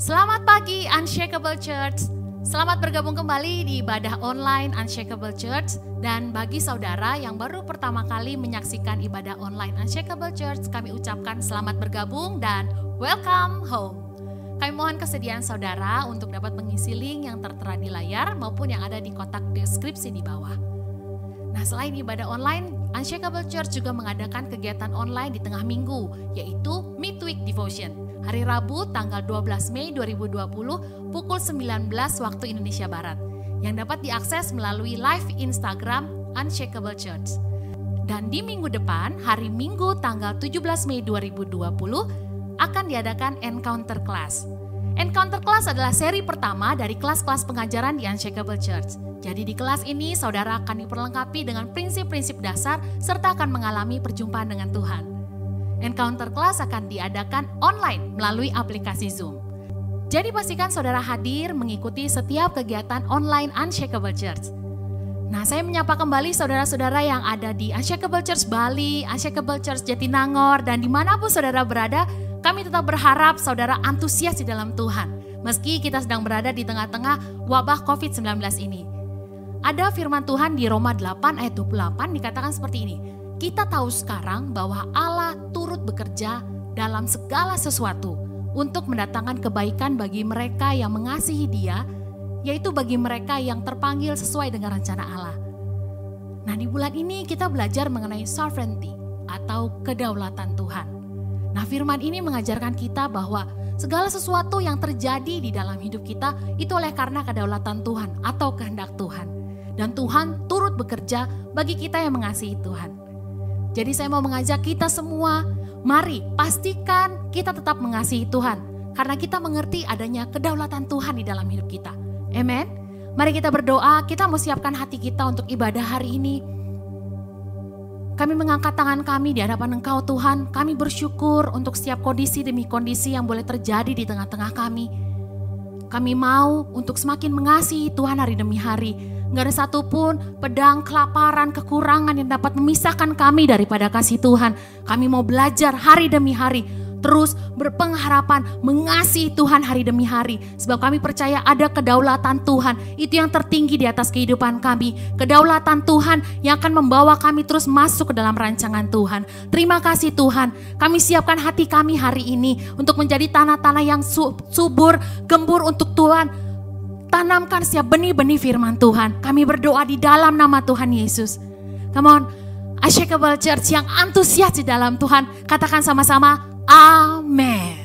Selamat pagi Unshakable Church. Selamat bergabung kembali di ibadah online Unshakable Church. Dan bagi saudara yang baru pertama kali menyaksikan ibadah online Unshakable Church, kami ucapkan selamat bergabung dan welcome home. Kami mohon kesediaan saudara untuk dapat mengisi link yang tertera di layar maupun yang ada di kotak deskripsi di bawah. Nah, selain ibadah online, Unshakable Church juga mengadakan kegiatan online di tengah minggu, yaitu Midweek Devotion. Hari Rabu tanggal 12 Mei 2020 pukul 19 waktu Indonesia Barat, yang dapat diakses melalui live Instagram Unshakable Church. Dan di minggu depan, hari Minggu tanggal 17 Mei 2020, akan diadakan Encounter Class. Encounter Class adalah seri pertama dari kelas-kelas pengajaran di Unshakable Church. Jadi di kelas ini saudara akan diperlengkapi dengan prinsip-prinsip dasar serta akan mengalami perjumpaan dengan Tuhan. Encounter Class akan diadakan online melalui aplikasi Zoom. Jadi pastikan saudara hadir mengikuti setiap kegiatan online Unshakable Church. Nah, saya menyapa kembali saudara-saudara yang ada di Unshakable Church Bali, Unshakable Church Jatinangor, dan dimanapun saudara berada, kami tetap berharap saudara antusias di dalam Tuhan. Meski kita sedang berada di tengah-tengah wabah COVID-19 ini. Ada firman Tuhan di Roma 8 ayat 28 dikatakan seperti ini. Kita tahu sekarang bahwa Allah turut bekerja dalam segala sesuatu untuk mendatangkan kebaikan bagi mereka yang mengasihi Dia, yaitu bagi mereka yang terpanggil sesuai dengan rencana Allah. Nah, di bulan ini kita belajar mengenai sovereignty atau kedaulatan Tuhan. Nah, firman ini mengajarkan kita bahwa segala sesuatu yang terjadi di dalam hidup kita itu oleh karena kedaulatan Tuhan atau kehendak Tuhan. Dan Tuhan turut bekerja bagi kita yang mengasihi Tuhan. Jadi saya mau mengajak kita semua, mari pastikan kita tetap mengasihi Tuhan. Karena kita mengerti adanya kedaulatan Tuhan di dalam hidup kita. Amen. Mari kita berdoa, kita mau siapkan hati kita untuk ibadah hari ini. Kami mengangkat tangan kami di hadapan Engkau Tuhan. Kami bersyukur untuk setiap kondisi demi kondisi yang boleh terjadi di tengah-tengah kami. Kami mau untuk semakin mengasihi Tuhan hari demi hari. Gak ada satupun pedang, kelaparan, kekurangan yang dapat memisahkan kami daripada kasih Tuhan. Kami mau belajar hari demi hari, terus berpengharapan mengasihi Tuhan hari demi hari. Sebab kami percaya ada kedaulatan Tuhan, itu yang tertinggi di atas kehidupan kami. Kedaulatan Tuhan yang akan membawa kami terus masuk ke dalam rancangan Tuhan. Terima kasih Tuhan, kami siapkan hati kami hari ini untuk menjadi tanah-tanah yang subur, gembur untuk Tuhan. Tanamkan setiap benih-benih firman Tuhan. Kami berdoa di dalam nama Tuhan Yesus. Come on, Unshakable Church yang antusias di dalam Tuhan. Katakan sama-sama, amin.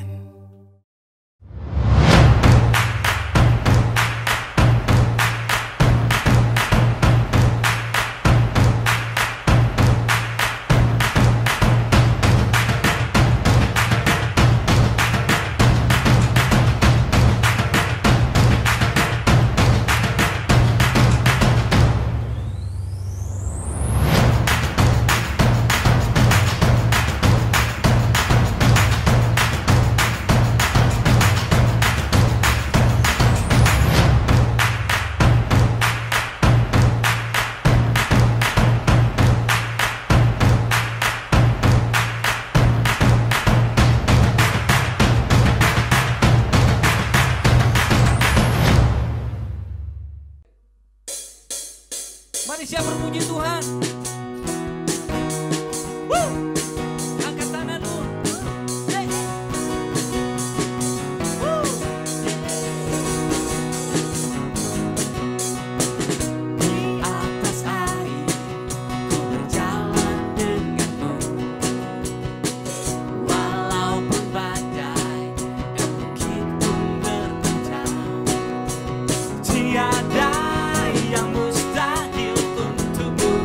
Mari siap berpuji Tuhan. Woo! Angkat tangan lu. Hey. Woo! Di atas air ku berjalan denganmu, walaupun badai dan bukit pun berguncang, tiada yang mustahil untukmu.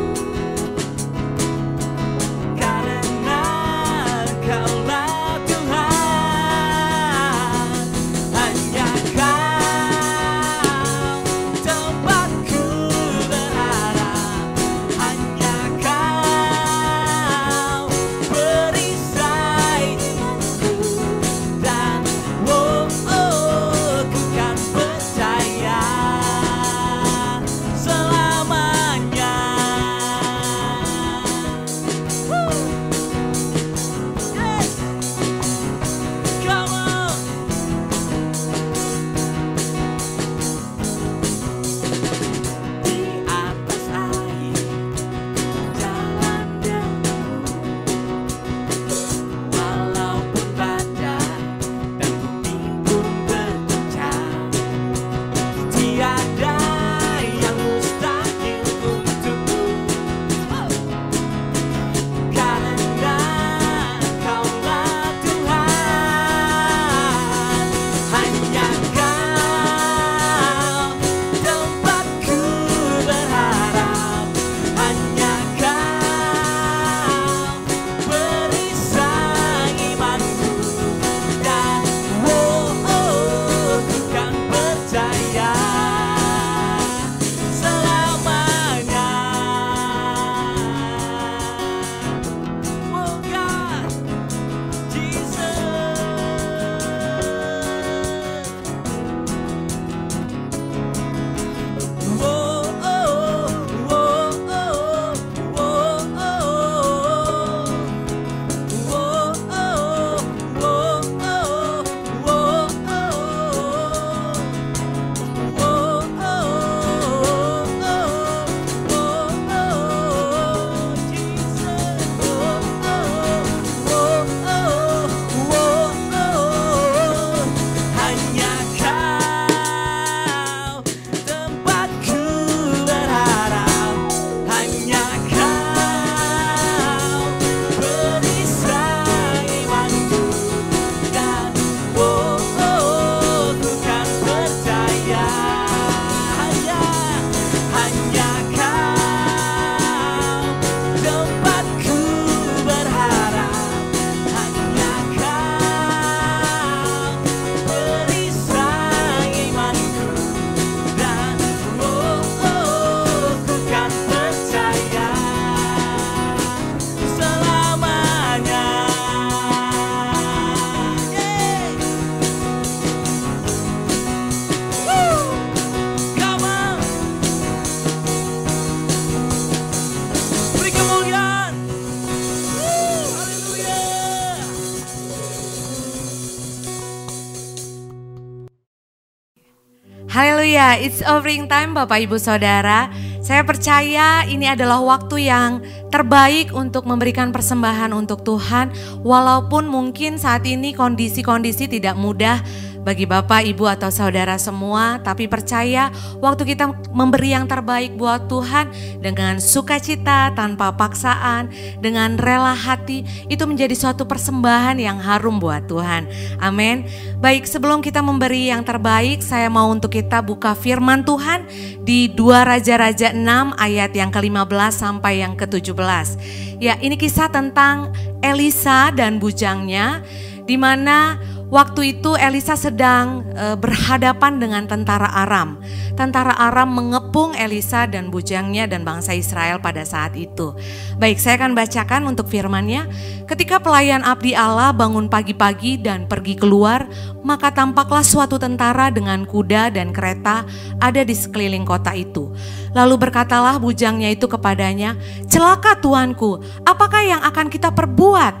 Haleluya, it's offering time Bapak Ibu Saudara. Saya percaya ini adalah waktu yang terbaik untuk memberikan persembahan untuk Tuhan. Walaupun mungkin saat ini kondisi-kondisi tidak mudah bagi Bapak, Ibu atau Saudara semua. Tapi percaya waktu kita memberi yang terbaik buat Tuhan dengan sukacita, tanpa paksaan, dengan rela hati, itu menjadi suatu persembahan yang harum buat Tuhan. Amin. Baik, sebelum kita memberi yang terbaik, saya mau untuk kita buka firman Tuhan di 2 Raja-Raja 6 ayat yang ke-15 sampai yang ke-17. Ya, ini kisah tentang Elisa dan bujangnya, di mana waktu itu Elisa sedang berhadapan dengan tentara Aram. Tentara Aram mengepung Elisa dan bujangnya dan bangsa Israel pada saat itu. Baik, saya akan bacakan untuk firman-Nya. Ketika pelayan abdi Allah bangun pagi-pagi dan pergi keluar, maka tampaklah suatu tentara dengan kuda dan kereta ada di sekeliling kota itu. Lalu berkatalah bujangnya itu kepadanya, "Celaka tuanku, apakah yang akan kita perbuat?"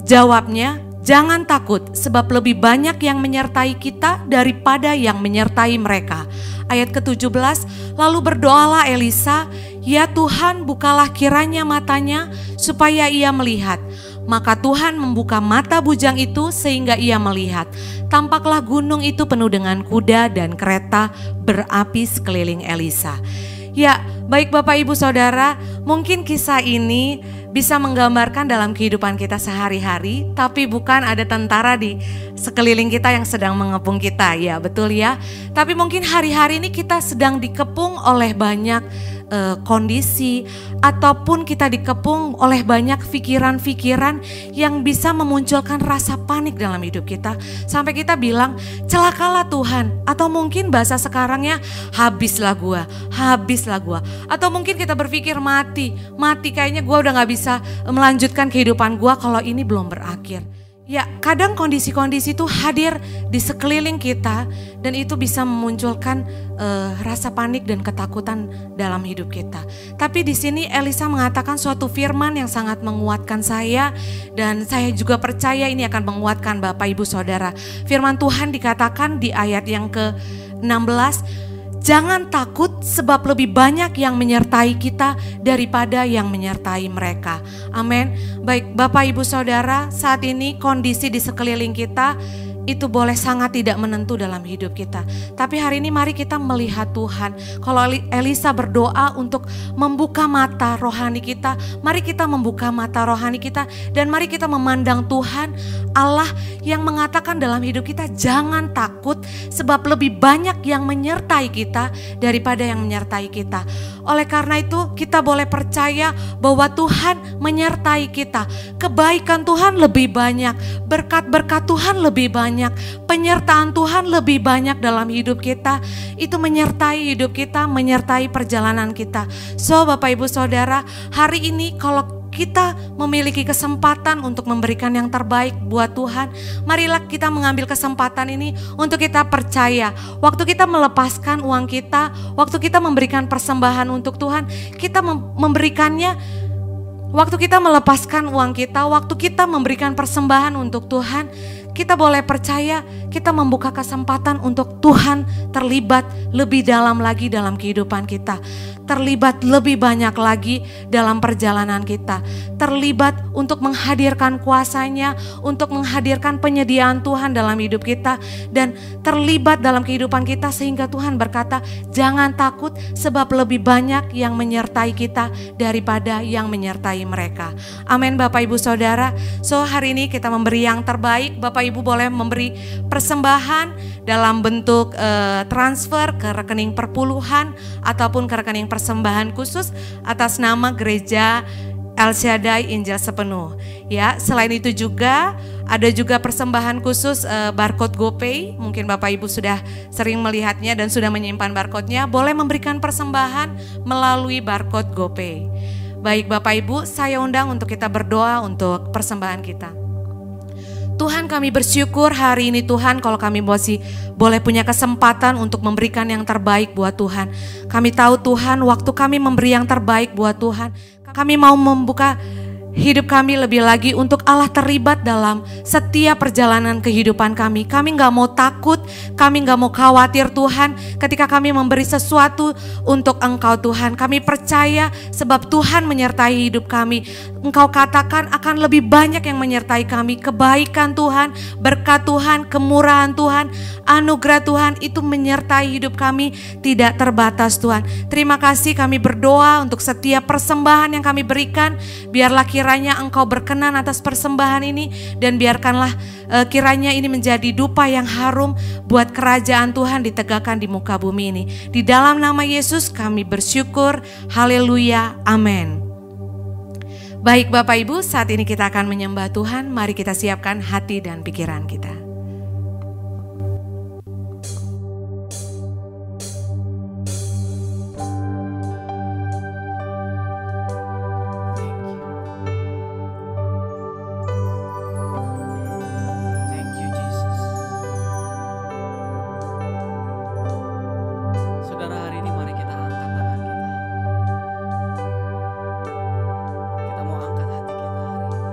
Jawabnya, "Jangan takut, sebab lebih banyak yang menyertai kita daripada yang menyertai mereka." Ayat ke-17, lalu berdoalah Elisa, "Ya Tuhan, bukalah kiranya matanya supaya ia melihat." Maka Tuhan membuka mata bujang itu sehingga ia melihat. Tampaklah gunung itu penuh dengan kuda dan kereta berapi sekeliling Elisa. Ya, baik Bapak Ibu Saudara, mungkin kisah ini bisa menggambarkan dalam kehidupan kita sehari-hari, tapi bukan ada tentara di sekeliling kita yang sedang mengepung kita, ya betul ya. Tapi mungkin hari-hari ini kita sedang dikepung oleh banyak kondisi, ataupun kita dikepung oleh banyak pikiran-pikiran yang bisa memunculkan rasa panik dalam hidup kita. Sampai kita bilang, celakalah Tuhan. Atau mungkin bahasa sekarangnya, habislah gua. Atau mungkin kita berpikir mati kayaknya gua udah gak bisa melanjutkan kehidupan gua kalau ini belum berakhir. Ya, kadang kondisi-kondisi itu hadir di sekeliling kita dan itu bisa memunculkan rasa panik dan ketakutan dalam hidup kita. Tapi di sini Elisa mengatakan suatu firman yang sangat menguatkan saya dan saya juga percaya ini akan menguatkan Bapak Ibu Saudara. Firman Tuhan dikatakan di ayat yang ke-16, "Jangan takut sebab lebih banyak yang menyertai kita daripada yang menyertai mereka." Amin. Baik Bapak Ibu Saudara, saat ini kondisi di sekeliling kita itu boleh sangat tidak menentu dalam hidup kita. Tapi hari ini mari kita melihat Tuhan. Kalau Elisa berdoa untuk membuka mata rohani kita, mari kita membuka mata rohani kita dan mari kita memandang Tuhan Allah yang mengatakan dalam hidup kita, jangan takut sebab lebih banyak yang menyertai kita daripada yang menyertai kita. Oleh karena itu kita boleh percaya bahwa Tuhan menyertai kita. Kebaikan Tuhan lebih banyak, berkat-berkat Tuhan lebih banyak, penyertaan Tuhan lebih banyak dalam hidup kita. Itu menyertai hidup kita, menyertai perjalanan kita. So Bapak Ibu Saudara, hari ini kalau kita memiliki kesempatan untuk memberikan yang terbaik buat Tuhan, marilah kita mengambil kesempatan ini untuk kita percaya. Waktu kita melepaskan uang kita, waktu kita memberikan persembahan untuk Tuhan, kita memberikannya. Waktu kita melepaskan uang kita, waktu kita memberikan persembahan untuk Tuhan, kita boleh percaya kita membuka kesempatan untuk Tuhan terlibat lebih dalam lagi dalam kehidupan kita. Terlibat lebih banyak lagi dalam perjalanan kita. Terlibat untuk menghadirkan kuasa-Nya, untuk menghadirkan penyediaan Tuhan dalam hidup kita. Dan terlibat dalam kehidupan kita sehingga Tuhan berkata, jangan takut sebab lebih banyak yang menyertai kita daripada yang menyertai mereka. Amin Bapak Ibu Saudara. So hari ini kita memberi yang terbaik. Bapak Ibu boleh memberi persembahan dalam bentuk transfer ke rekening perpuluhan ataupun ke rekening persembahan khusus atas nama Gereja El Shaddai Injil Sepenuh. Ya, selain itu juga ada juga persembahan khusus barcode GoPay. Mungkin Bapak Ibu sudah sering melihatnya dan sudah menyimpan barcode-nya. Boleh memberikan persembahan melalui barcode GoPay. Baik Bapak Ibu, saya undang untuk kita berdoa untuk persembahan kita. Tuhan, kami bersyukur hari ini Tuhan kalau kami masih boleh punya kesempatan untuk memberikan yang terbaik buat Tuhan. Kami tahu Tuhan waktu kami memberi yang terbaik buat Tuhan, kami mau membuka hidup kami lebih lagi untuk Allah terlibat dalam setiap perjalanan kehidupan kami. Kami gak mau takut, Kami gak mau khawatir Tuhan ketika kami memberi sesuatu untuk Engkau Tuhan. Kami percaya sebab Tuhan menyertai hidup kami. Engkau katakan akan lebih banyak yang menyertai kami. Kebaikan Tuhan, berkat Tuhan, kemurahan Tuhan, anugerah Tuhan itu menyertai hidup kami tidak terbatas Tuhan. Terima kasih, kami berdoa untuk setiap persembahan yang kami berikan. Biarlah kiranya Engkau berkenan atas persembahan ini dan biarkanlah kiranya ini menjadi dupa yang harum buat kerajaan Tuhan ditegakkan di muka bumi ini. Di dalam nama Yesus kami bersyukur. Haleluya. Amin. Baik Bapak Ibu, saat ini kita akan menyembah Tuhan. Mari kita siapkan hati dan pikiran kita. Thank you Jesus. Saudara, hari ini mari kita angkat tangan kita. Kita mau angkat hati kita hari ini.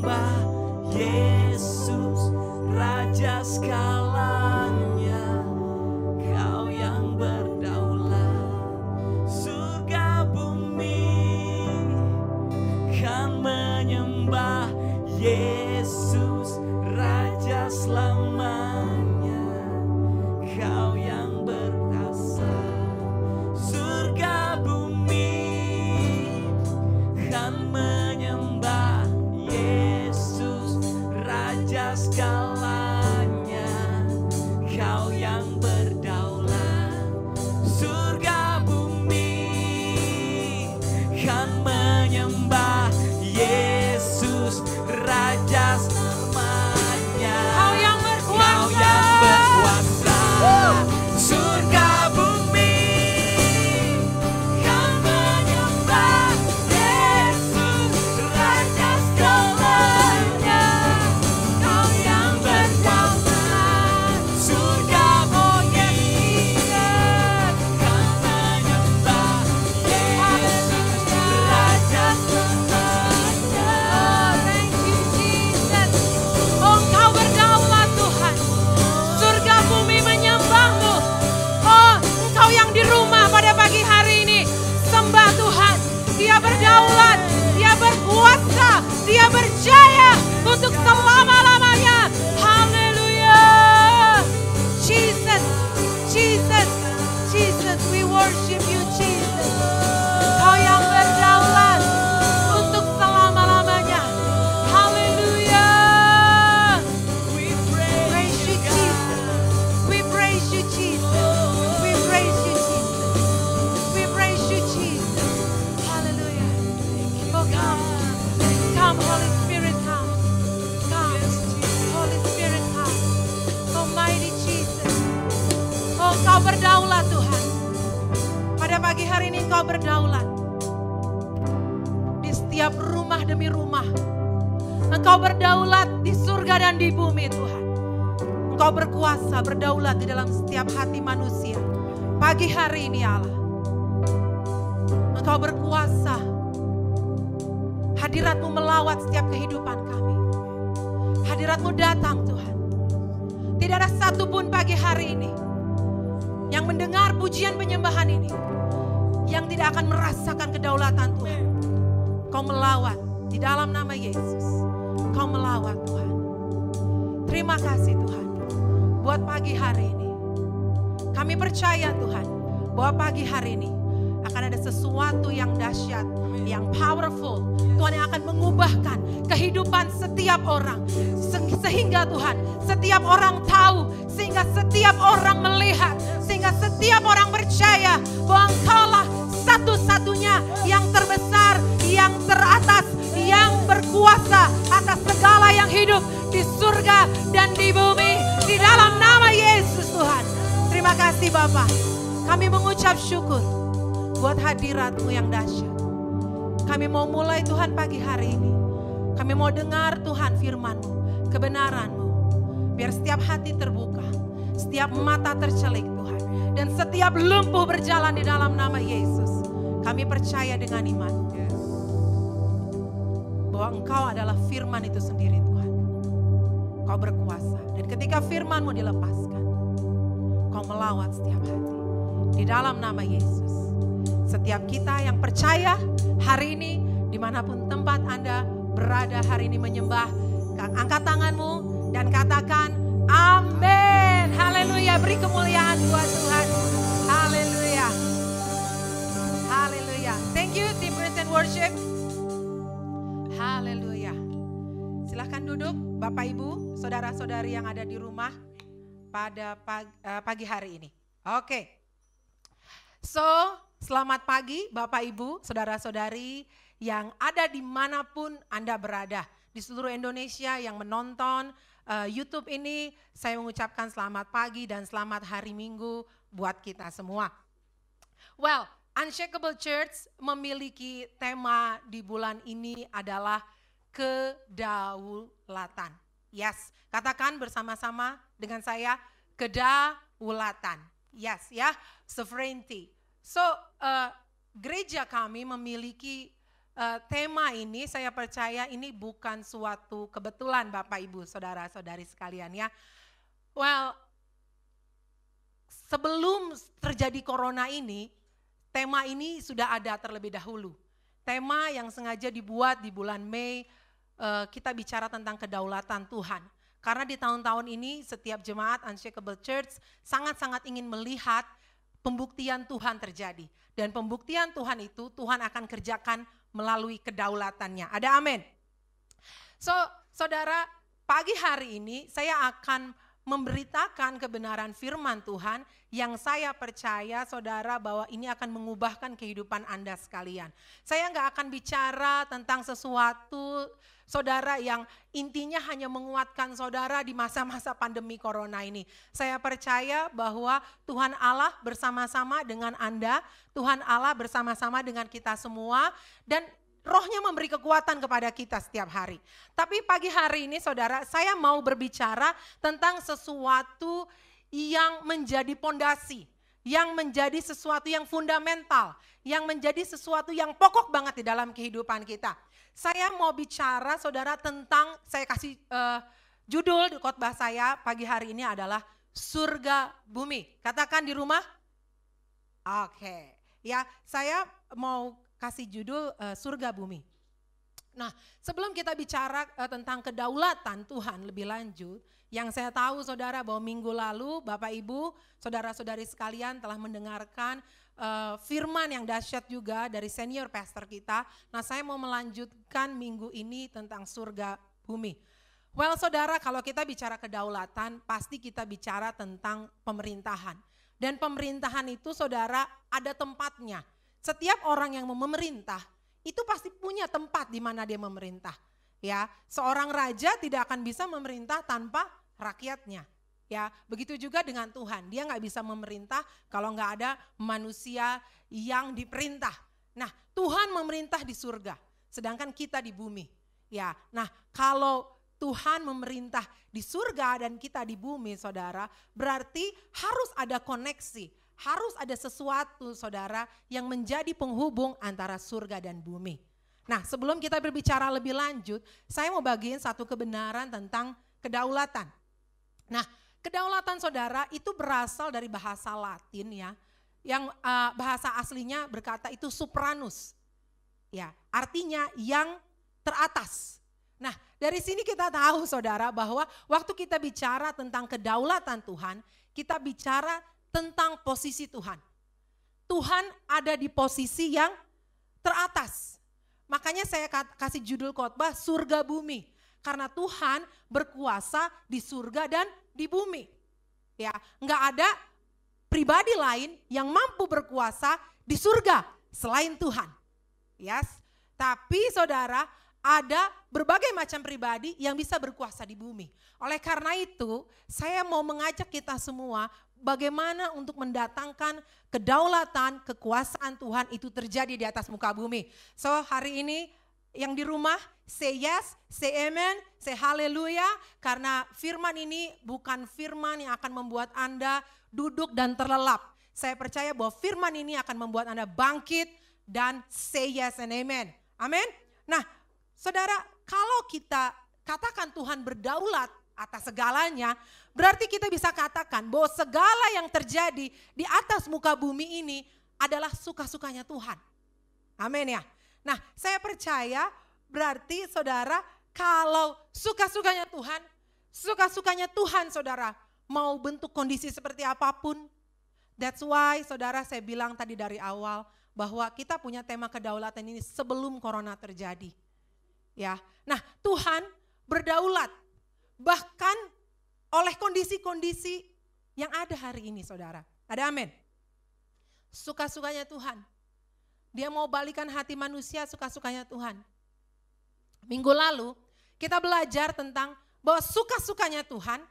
menyembah Yesus, Raja segalanya. Kau yang berdaulat, surga bumi kan menyembah Yesus, Raja selamanya. Kau yang berkuasa, surga bumi kan menyembah Yesus, Raja segalanya. Kau yang berdaulat, surga bumi kan menyembah Yesus, Raja selamanya. Kau yang Kau yang berkuasa, surga bumi kan menyembah Yesus, Raja segalanya. Kau yang berdaulat, surga bumi kan menyembah Yesus, Raja segalanya. Thank you Jesus. Oh Engkau berdaulat Tuhan. Surga bumi menyembahmu. Oh Engkau yang di rumah pada pagi hari ini. Sembah Tuhan. Dia berdaulat. Dia berkuasa. Dia berjaya untuk selama-lamanya. Haleluya. Jesus. Jesus. Jesus. We worship you Jesus. Engkau yang berdaulat untuk selama-lamanya. Haleluya. We Praise you Jesus. We praise you Jesus. We praise you Jesus. We praise you Jesus. Hallelujah. Oh come. Come Holy Spirit come. Come. Holy Spirit come. Almighty Jesus. Oh Engkau berdaulat Tuhan. Pada pagi hari ini Engkau berdaulat. Di setiap rumah demi rumah. Engkau berdaulat di surga dan di bumi Tuhan. Engkau berkuasa berdaulat di dalam setiap hati manusia. Pagi hari ini Allah. Engkau berkuasa. Hadirat-Mu melawat setiap kehidupan kami. Hadirat-Mu datang Tuhan. Tidak ada satupun pagi hari ini yang mendengar pujian penyembahan ini yang tidak akan merasakan kedaulatan Tuhan. Kau melawat di dalam nama Yesus. Kau melawat Tuhan. Terima kasih Tuhan buat pagi hari ini. Kami percaya Tuhan bahwa pagi hari ini akan ada sesuatu yang dahsyat, yang powerful. Tuhan yang akan mengubahkan kehidupan setiap orang. Sehingga Tuhan, setiap orang tahu, sehingga setiap orang melihat, sehingga setiap orang percaya bahwa Engkaulah satu-satunya yang terbesar, yang teratas, yang berkuasa atas segala yang hidup di surga dan di bumi. Di dalam nama Yesus Tuhan. Terima kasih Bapa. Kami mengucap syukur buat hadirat-Mu yang dahsyat. Kami mau mulai Tuhan pagi hari ini. Kami mau dengar Tuhan firman-Mu, kebenaran-Mu. Biar setiap hati terbuka, setiap mata tercelik Tuhan. Dan setiap lumpuh berjalan di dalam nama Yesus. Kami percaya dengan iman. Bahwa Engkau adalah firman itu sendiri Tuhan. Kau berkuasa. Dan ketika firman-Mu dilepaskan, Kau melawat setiap hati. Di dalam nama Yesus. Setiap kita yang percaya hari ini, dimanapun tempat Anda berada hari ini menyembah, angkat tanganmu dan katakan amin. Haleluya, beri kemuliaan buat Tuhan. Haleluya. Haleluya. Thank you Team Praise and Worship. Haleluya. Silahkan duduk Bapak Ibu, saudara-saudari yang ada di rumah pada pagi hari ini. Oke. So, selamat pagi Bapak Ibu, saudara-saudari yang ada dimanapun Anda berada. Di seluruh Indonesia yang menonton YouTube ini, saya mengucapkan selamat pagi dan selamat hari Minggu buat kita semua. Well, Unshakable Church memiliki tema di bulan ini adalah kedaulatan. Yes, katakan bersama-sama dengan saya, kedaulatan. Yes, ya, sovereignty. So, gereja kami memiliki tema ini saya percaya ini bukan suatu kebetulan Bapak Ibu Saudara-saudari sekalian ya. Well, sebelum terjadi corona ini, tema ini sudah ada terlebih dahulu. Tema yang sengaja dibuat di bulan Mei, kita bicara tentang kedaulatan Tuhan. Karena di tahun-tahun ini setiap jemaat Unshakable Church sangat-sangat ingin melihat pembuktian Tuhan terjadi. Dan pembuktian Tuhan itu Tuhan akan kerjakan melalui kedaulatannya. Ada amin. So, saudara, pagi hari ini saya akan memberitakan kebenaran firman Tuhan yang saya percaya saudara bahwa ini akan mengubahkan kehidupan Anda sekalian. Saya nggak akan bicara tentang sesuatu saudara yang intinya hanya menguatkan saudara di masa-masa pandemi corona ini. Saya percaya bahwa Tuhan Allah bersama-sama dengan Anda, Tuhan Allah bersama-sama dengan kita semua, dan Rohnya memberi kekuatan kepada kita setiap hari. Tapi pagi hari ini saudara, saya mau berbicara tentang sesuatu yang menjadi pondasi, yang menjadi sesuatu yang fundamental, yang menjadi sesuatu yang pokok banget di dalam kehidupan kita. Saya mau bicara saudara tentang, saya kasih judul di khotbah saya pagi hari ini adalah surga bumi. Katakan di rumah. Oke. Ya, saya mau kasih judul surga bumi. Nah, sebelum kita bicara tentang kedaulatan Tuhan lebih lanjut, yang saya tahu saudara bahwa minggu lalu Bapak Ibu, saudara-saudari sekalian telah mendengarkan firman yang dahsyat juga dari senior pastor kita. Nah, saya mau melanjutkan minggu ini tentang surga bumi. Well saudara, kalau kita bicara kedaulatan pasti kita bicara tentang pemerintahan. Dan pemerintahan itu saudara ada tempatnya. Setiap orang yang mau memerintah itu pasti punya tempat di mana dia memerintah. Ya, seorang raja tidak akan bisa memerintah tanpa rakyatnya. Ya, begitu juga dengan Tuhan. Dia nggak bisa memerintah kalau nggak ada manusia yang diperintah. Nah, Tuhan memerintah di surga, sedangkan kita di bumi. Ya, nah kalau Tuhan memerintah di surga dan kita di bumi, saudara, berarti harus ada koneksi. Harus ada sesuatu saudara yang menjadi penghubung antara surga dan bumi. Nah, sebelum kita berbicara lebih lanjut, saya mau bagiin satu kebenaran tentang kedaulatan. Nah, kedaulatan saudara itu berasal dari bahasa Latin ya, yang bahasa aslinya berkata itu supranus. Ya, artinya yang teratas. Nah, dari sini kita tahu saudara bahwa waktu kita bicara tentang kedaulatan Tuhan, kita bicara tentang posisi Tuhan. Tuhan ada di posisi yang teratas. Makanya saya kasih judul khotbah surga bumi. Karena Tuhan berkuasa di surga dan di bumi. Ya, enggak ada pribadi lain yang mampu berkuasa di surga selain Tuhan. Yes. Tapi saudara, ada berbagai macam pribadi yang bisa berkuasa di bumi. Oleh karena itu, saya mau mengajak kita semua bagaimana untuk mendatangkan kedaulatan, kekuasaan Tuhan itu terjadi di atas muka bumi. So hari ini yang di rumah, say yes, say amen, say haleluya. Karena firman ini bukan firman yang akan membuat Anda duduk dan terlelap. Saya percaya bahwa firman ini akan membuat Anda bangkit dan say yes and amen. Amin. Nah, saudara, kalau kita katakan Tuhan berdaulat atas segalanya, berarti kita bisa katakan bahwa segala yang terjadi di atas muka bumi ini adalah suka-sukanya Tuhan. Amin ya. Nah, saya percaya berarti saudara, kalau suka-sukanya Tuhan saudara, mau bentuk kondisi seperti apapun. That's why saudara saya bilang tadi dari awal bahwa kita punya tema kedaulatan ini sebelum corona terjadi. Ya, nah Tuhan berdaulat bahkan oleh kondisi-kondisi yang ada hari ini saudara. Ada amin. Suka-sukanya Tuhan. Dia mau balikan hati manusia suka-sukanya Tuhan. Minggu lalu kita belajar tentang bahwa suka-sukanya Tuhan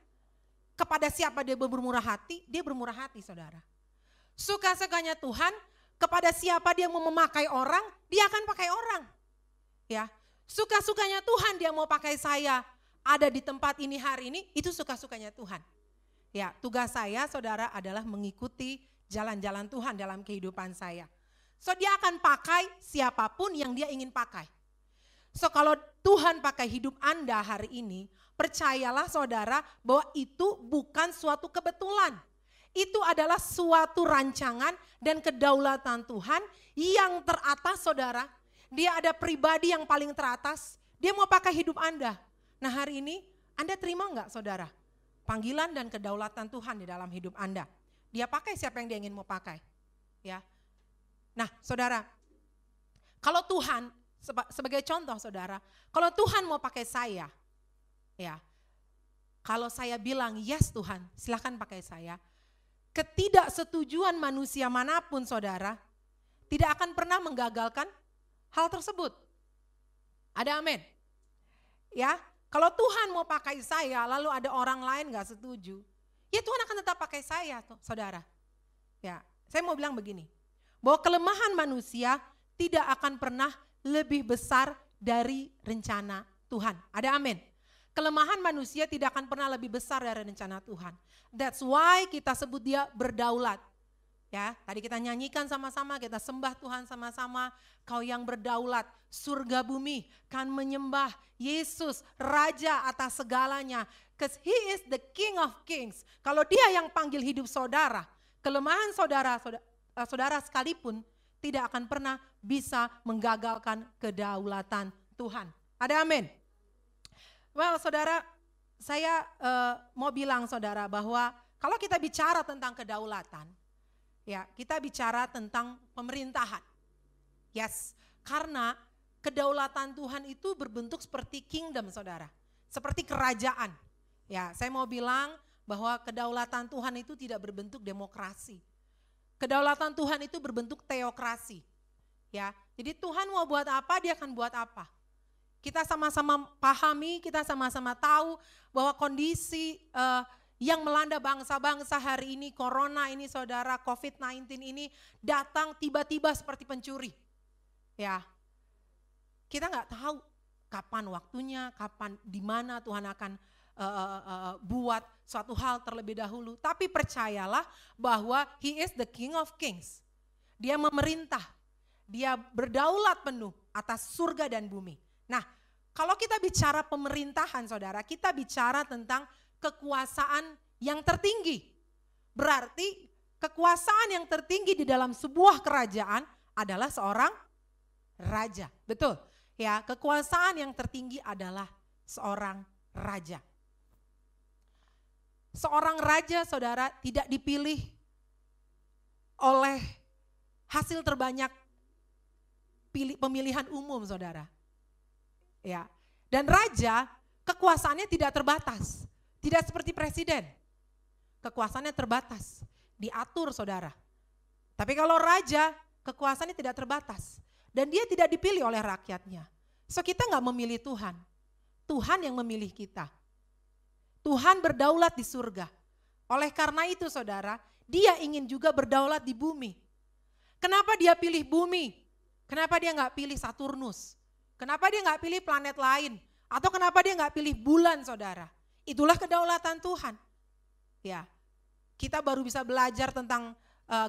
kepada siapa dia bermurah hati, dia bermurah hati saudara. Suka-sukanya Tuhan kepada siapa dia mau memakai orang, dia akan pakai orang. Ya, suka-sukanya Tuhan dia mau pakai saya ada di tempat ini hari ini, itu suka-sukanya Tuhan. Ya, tugas saya saudara adalah mengikuti jalan-jalan Tuhan dalam kehidupan saya. So dia akan pakai siapapun yang dia ingin pakai. So kalau Tuhan pakai hidup Anda hari ini, percayalah saudara bahwa itu bukan suatu kebetulan. Itu adalah suatu rancangan dan kedaulatan Tuhan yang teratas saudara. Dia ada pribadi yang paling teratas, dia mau pakai hidup Anda. Nah hari ini Anda terima enggak saudara? Panggilan dan kedaulatan Tuhan di dalam hidup Anda. Dia pakai siapa yang dia ingin mau pakai. Ya. Nah saudara, kalau Tuhan, sebagai contoh saudara, kalau Tuhan mau pakai saya, ya, kalau saya bilang yes Tuhan silahkan pakai saya, ketidaksetujuan manusia manapun saudara, tidak akan pernah menggagalkan hal tersebut. Ada amin? Ya, kalau Tuhan mau pakai saya lalu ada orang lain gak setuju, ya Tuhan akan tetap pakai saya saudara. Ya, saya mau bilang begini, bahwa kelemahan manusia tidak akan pernah lebih besar dari rencana Tuhan. Ada amin? Kelemahan manusia tidak akan pernah lebih besar dari rencana Tuhan. That's why kita sebut dia berdaulat. Ya, tadi kita nyanyikan sama-sama, kita sembah Tuhan sama-sama. Kau yang berdaulat, surga bumi kan menyembah Yesus, Raja atas segalanya. Because He is the King of Kings. Kalau dia yang panggil hidup saudara, kelemahan saudara sekalipun tidak akan pernah bisa menggagalkan kedaulatan Tuhan. Ada amin? Well saudara, saya mau bilang saudara bahwa kalau kita bicara tentang kedaulatan, ya kita bicara tentang pemerintahan. Yes, karena kedaulatan Tuhan itu berbentuk seperti kingdom saudara, seperti kerajaan. Ya, saya mau bilang bahwa kedaulatan Tuhan itu tidak berbentuk demokrasi. Kedaulatan Tuhan itu berbentuk teokrasi. Ya, jadi Tuhan mau buat apa, dia akan buat apa. Kita sama-sama pahami, kita sama-sama tahu bahwa kondisi yang melanda bangsa-bangsa hari ini, corona ini saudara, COVID-19 ini datang tiba-tiba seperti pencuri. Ya, kita nggak tahu kapan waktunya, kapan, di mana Tuhan akan buat suatu hal terlebih dahulu. Tapi percayalah bahwa He is the King of Kings. Dia memerintah, dia berdaulat penuh atas surga dan bumi. Nah, kalau kita bicara pemerintahan saudara, kita bicara tentang kekuasaan yang tertinggi. Berarti kekuasaan yang tertinggi di dalam sebuah kerajaan adalah seorang raja. Betul? Ya, kekuasaan yang tertinggi adalah seorang raja. Seorang raja saudara tidak dipilih oleh hasil terbanyak pemilihan umum saudara. Ya, dan raja kekuasaannya tidak terbatas, tidak seperti presiden. Kekuasaannya terbatas, diatur saudara. Tapi kalau raja kekuasaannya tidak terbatas dan dia tidak dipilih oleh rakyatnya. So kita nggak memilih Tuhan, Tuhan yang memilih kita. Tuhan berdaulat di surga. Oleh karena itu saudara, dia ingin juga berdaulat di bumi. Kenapa dia pilih bumi? Kenapa dia nggak pilih Saturnus? Kenapa dia nggak pilih planet lain? Atau kenapa dia nggak pilih bulan saudara? Itulah kedaulatan Tuhan. Ya, kita baru bisa belajar tentang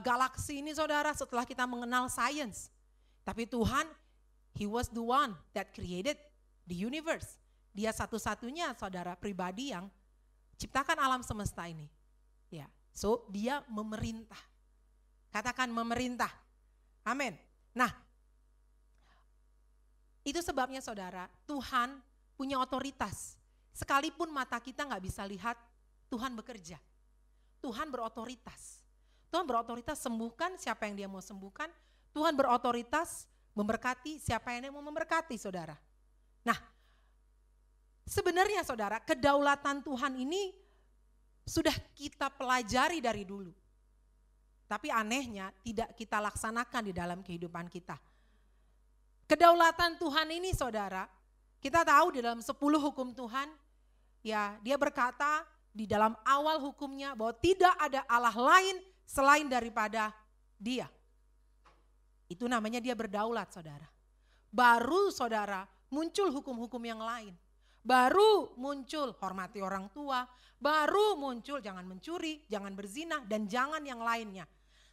galaksi ini saudara setelah kita mengenal sains. Tapi Tuhan, He was the one that created the universe. Dia satu-satunya saudara pribadi yang ciptakan alam semesta ini. Ya, so dia memerintah. Katakan memerintah. Amin. Nah, itu sebabnya saudara, Tuhan punya otoritas. Sekalipun mata kita nggak bisa lihat, Tuhan bekerja. Tuhan berotoritas. Tuhan berotoritas sembuhkan siapa yang dia mau sembuhkan. Tuhan berotoritas memberkati siapa yang dia mau memberkati saudara. Nah, sebenarnya saudara, kedaulatan Tuhan ini sudah kita pelajari dari dulu. Tapi anehnya tidak kita laksanakan di dalam kehidupan kita. Kedaulatan Tuhan ini saudara, kita tahu di dalam 10 hukum Tuhan, ya dia berkata di dalam awal hukumnya bahwa tidak ada Allah lain selain daripada dia. Itu namanya dia berdaulat saudara. Baru saudara muncul hukum-hukum yang lain. Baru muncul hormati orang tua, baru muncul jangan mencuri, jangan berzina dan jangan yang lainnya.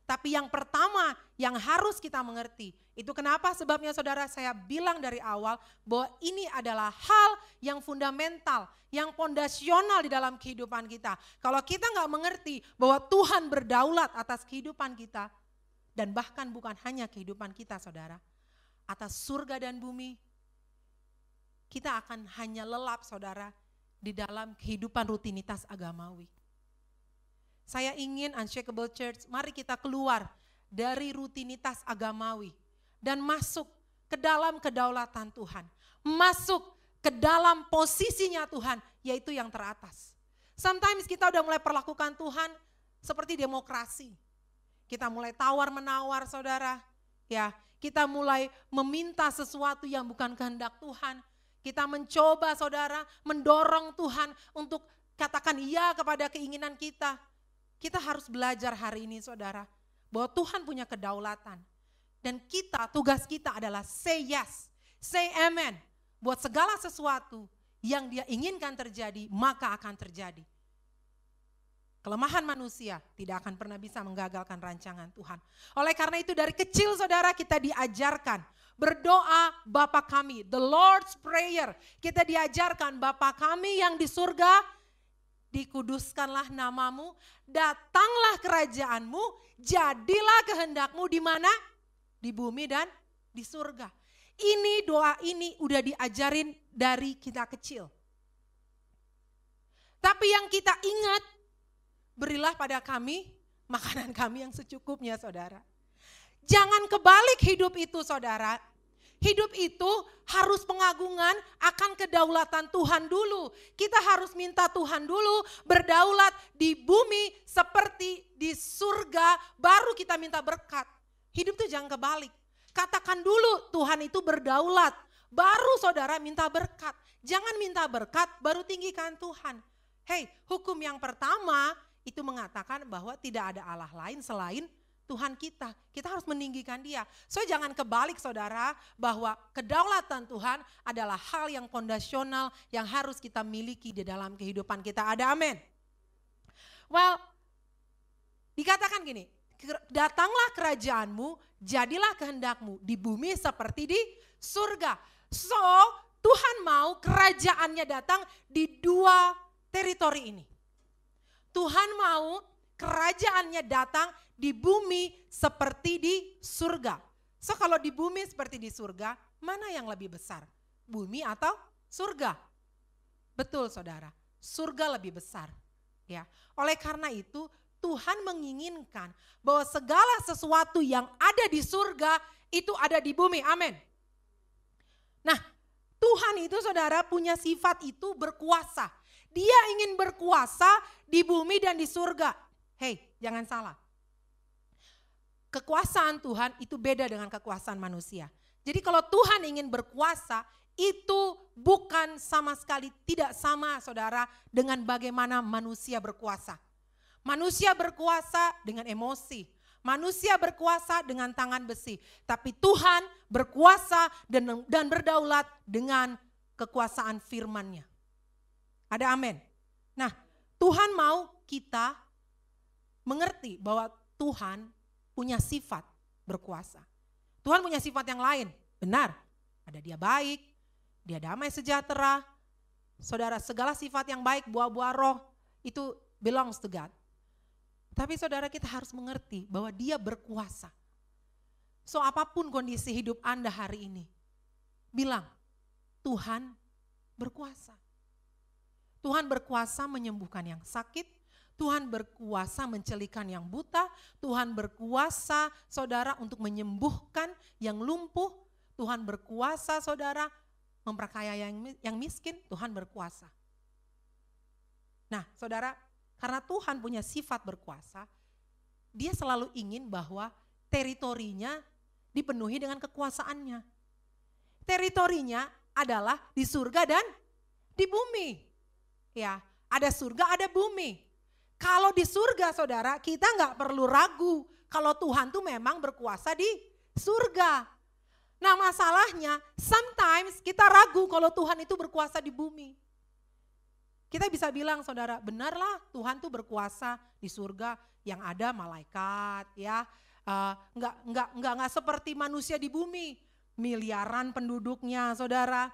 Tapi yang pertama yang harus kita mengerti, itu kenapa sebabnya saudara saya bilang dari awal bahwa ini adalah hal yang fundamental, yang fondasional di dalam kehidupan kita. Kalau kita nggak mengerti bahwa Tuhan berdaulat atas kehidupan kita, dan bahkan bukan hanya kehidupan kita saudara, atas surga dan bumi, kita akan hanya lelap saudara di dalam kehidupan rutinitas agamawi. Saya ingin Unshakable Church, mari kita keluar dari rutinitas agamawi dan masuk ke dalam kedaulatan Tuhan. Masuk ke dalam posisinya Tuhan, yaitu yang teratas. Sometimes kita udah mulai perlakukan Tuhan seperti demokrasi. Kita mulai tawar-menawar saudara, ya. Kita mulai meminta sesuatu yang bukan kehendak Tuhan. Kita mencoba saudara, mendorong Tuhan untuk katakan iya kepada keinginan kita. Kita harus belajar hari ini saudara, bahwa Tuhan punya kedaulatan. Dan kita, tugas kita adalah say yes, say amen. Buat segala sesuatu yang dia inginkan terjadi, maka akan terjadi. Kelemahan manusia tidak akan pernah bisa menggagalkan rancangan Tuhan. Oleh karena itu dari kecil saudara kita diajarkan berdoa Bapa kami, the Lord's Prayer. Kita diajarkan Bapa kami yang di surga, dikuduskanlah namamu, datanglah kerajaanmu, jadilah kehendakmu di mana? Di bumi dan di surga. Ini doa ini udah diajarin dari kita kecil. Tapi yang kita ingat, berilah pada kami makanan kami yang secukupnya saudara. Jangan kebalik hidup itu saudara. Hidup itu harus pengagungan akan kedaulatan Tuhan dulu. Kita harus minta Tuhan dulu berdaulat di bumi seperti di surga, baru kita minta berkat. Hidup itu jangan kebalik. Katakan dulu Tuhan itu berdaulat, baru saudara minta berkat. Jangan minta berkat baru tinggikan Tuhan. Hei, hukum yang pertama itu mengatakan bahwa tidak ada Allah lain selain Tuhan kita. Kita harus meninggikan dia. So jangan kebalik saudara, bahwa kedaulatan Tuhan adalah hal yang fondasional yang harus kita miliki di dalam kehidupan kita. Ada amin? Well, dikatakan gini, datanglah kerajaanmu, jadilah kehendakmu di bumi seperti di surga. So Tuhan mau kerajaannya datang di dua teritori ini. Tuhan mau kerajaannya datang di bumi seperti di surga. So kalau di bumi seperti di surga, mana yang lebih besar? Bumi atau surga? Betul saudara, surga lebih besar. Ya, oleh karena itu Tuhan menginginkan bahwa segala sesuatu yang ada di surga itu ada di bumi. Amin. Nah, Tuhan itu saudara punya sifat itu berkuasa. Dia ingin berkuasa di bumi dan di surga. Hei, jangan salah. Kekuasaan Tuhan itu beda dengan kekuasaan manusia. Jadi kalau Tuhan ingin berkuasa, itu bukan sama sekali tidak sama saudara dengan bagaimana manusia berkuasa. Manusia berkuasa dengan emosi. Manusia berkuasa dengan tangan besi. Tapi Tuhan berkuasa dan berdaulat dengan kekuasaan firman-Nya. Ada amin. Nah, Tuhan mau kita mengerti bahwa Tuhan punya sifat berkuasa. Tuhan punya sifat yang lain, benar. Ada dia baik, dia damai sejahtera. Saudara, segala sifat yang baik, buah-buah roh, itu belongs to God. Tapi saudara kita harus mengerti bahwa dia berkuasa. So apapun kondisi hidup Anda hari ini, bilang, Tuhan berkuasa. Tuhan berkuasa menyembuhkan yang sakit, Tuhan berkuasa mencelikan yang buta, Tuhan berkuasa saudara untuk menyembuhkan yang lumpuh, Tuhan berkuasa saudara memperkaya yang miskin, Tuhan berkuasa. Nah saudara, karena Tuhan punya sifat berkuasa, dia selalu ingin bahwa teritorinya dipenuhi dengan kekuasaannya. Teritorinya adalah di surga dan di bumi. Ya, ada surga, ada bumi. Kalau di surga saudara, kita nggak perlu ragu kalau Tuhan tuh memang berkuasa di surga. Nah masalahnya, sometimes kita ragu kalau Tuhan itu berkuasa di bumi. Kita bisa bilang saudara, benarlah Tuhan tuh berkuasa di surga yang ada malaikat ya. Enggak seperti manusia di bumi. Miliaran penduduknya saudara,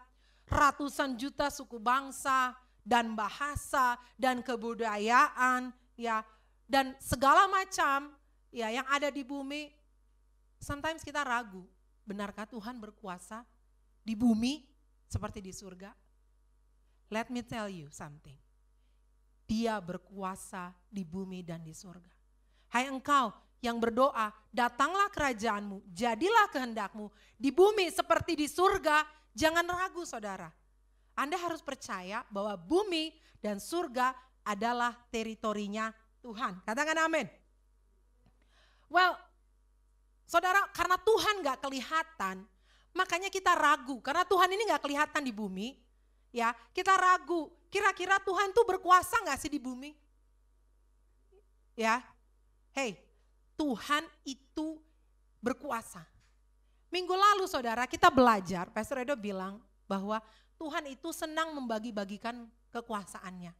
ratusan juta suku bangsa dan bahasa dan kebudayaan ya. Dan segala macam ya yang ada di bumi. Sometimes kita ragu, benarkah Tuhan berkuasa di bumi seperti di surga? Let me tell you something. Dia berkuasa di bumi dan di surga. Hai engkau yang berdoa, datanglah kerajaanmu, jadilah kehendakmu di bumi seperti di surga. Jangan ragu saudara. Anda harus percaya bahwa bumi dan surga adalah teritorinya Tuhan. Katakan amin. Well, saudara, karena Tuhan gak kelihatan, makanya kita ragu. Karena Tuhan ini gak kelihatan di bumi, ya kita ragu. Kira-kira Tuhan tuh berkuasa gak sih di bumi? Ya, hey, Tuhan itu berkuasa. Minggu lalu saudara kita belajar, Pastor Edo bilang bahwa Tuhan itu senang membagi-bagikan kekuasaannya.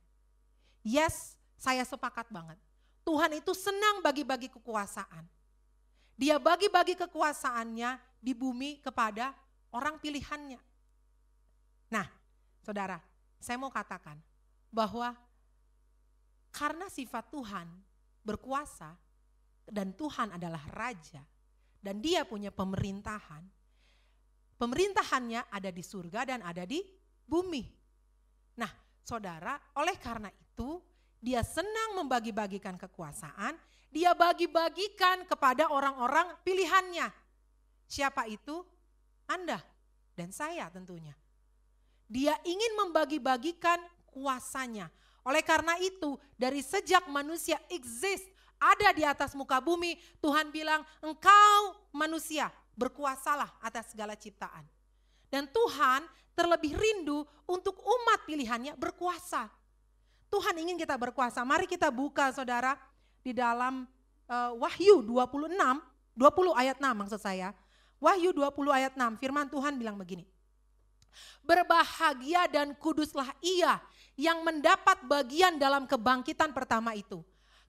Yes, saya sepakat banget. Tuhan itu senang bagi-bagi kekuasaan. Dia bagi-bagi kekuasaannya di bumi kepada orang pilihannya. Nah, saudara, saya mau katakan bahwa karena sifat Tuhan berkuasa dan Tuhan adalah raja dan dia punya pemerintahan. Pemerintahannya ada di surga dan ada di bumi. Nah, saudara, oleh karena itu dia senang membagi-bagikan kekuasaan. Dia bagi-bagikan kepada orang-orang pilihannya. Siapa itu? Anda dan saya tentunya. Dia ingin membagi-bagikan kuasanya. Oleh karena itu, dari sejak manusia exist, ada di atas muka bumi, Tuhan bilang, engkau manusia berkuasalah atas segala ciptaan. Dan Tuhan terlebih rindu untuk umat pilihannya berkuasa. Tuhan ingin kita berkuasa. Mari kita buka saudara di dalam Wahyu 20 ayat 6 maksud saya. Wahyu 20 ayat 6 firman Tuhan bilang begini. Berbahagia dan kuduslah ia yang mendapat bagian dalam kebangkitan pertama itu.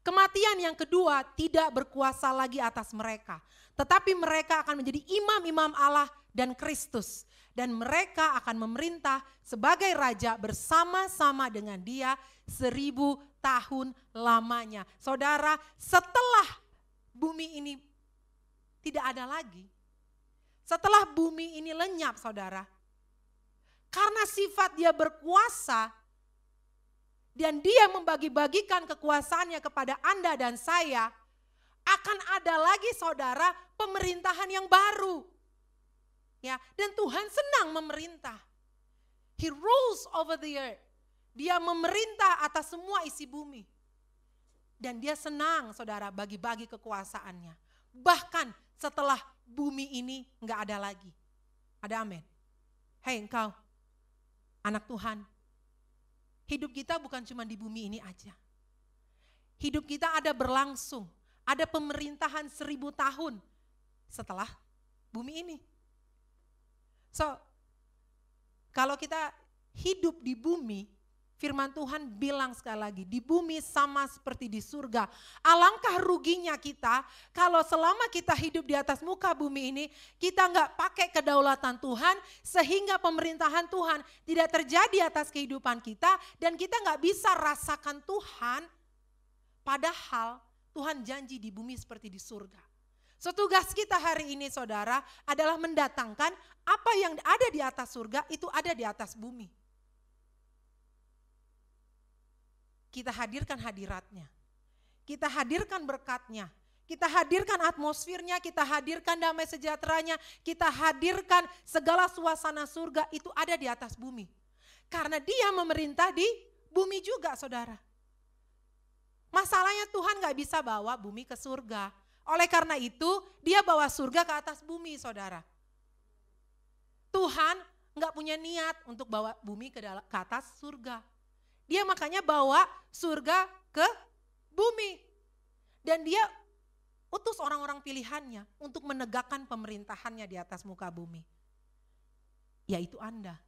Kematian yang kedua tidak berkuasa lagi atas mereka. Tetapi mereka akan menjadi imam-imam Allah dan Kristus. Dan mereka akan memerintah sebagai raja bersama-sama dengan dia 1000 tahun lamanya. Saudara, setelah bumi ini tidak ada lagi. Setelah bumi ini lenyap saudara. Karena sifat dia berkuasa dan dia membagi-bagikan kekuasaannya kepada Anda dan saya, akan ada lagi saudara pemerintahan yang baru. Ya, dan Tuhan senang memerintah. He rules over the earth. Dia memerintah atas semua isi bumi. Dan dia senang saudara bagi-bagi kekuasaannya. Bahkan setelah bumi ini enggak ada lagi. Ada amin. Hei engkau, anak Tuhan. Hidup kita bukan cuma di bumi ini aja. Hidup kita ada berlangsung. Ada pemerintahan 1000 tahun setelah bumi ini. So, kalau kita hidup di bumi, firman Tuhan bilang sekali lagi, di bumi sama seperti di surga. Alangkah ruginya kita kalau selama kita hidup di atas muka bumi ini, kita nggak pakai kedaulatan Tuhan sehingga pemerintahan Tuhan tidak terjadi atas kehidupan kita dan kita nggak bisa rasakan Tuhan. Padahal Tuhan janji di bumi seperti di surga. So tugas kita hari ini saudara adalah mendatangkan apa yang ada di atas surga itu ada di atas bumi. Kita hadirkan hadiratnya, kita hadirkan berkatnya, kita hadirkan atmosfernya, kita hadirkan damai sejahteranya, kita hadirkan segala suasana surga itu ada di atas bumi. Karena dia memerintah di bumi juga saudara. Masalahnya Tuhan gak bisa bawa bumi ke surga. Oleh karena itu dia bawa surga ke atas bumi saudara. Tuhan gak punya niat untuk bawa bumi ke atas surga. Dia makanya bawa surga ke bumi. Dan dia utus orang-orang pilihannya untuk menegakkan pemerintahannya di atas muka bumi. Yaitu Anda.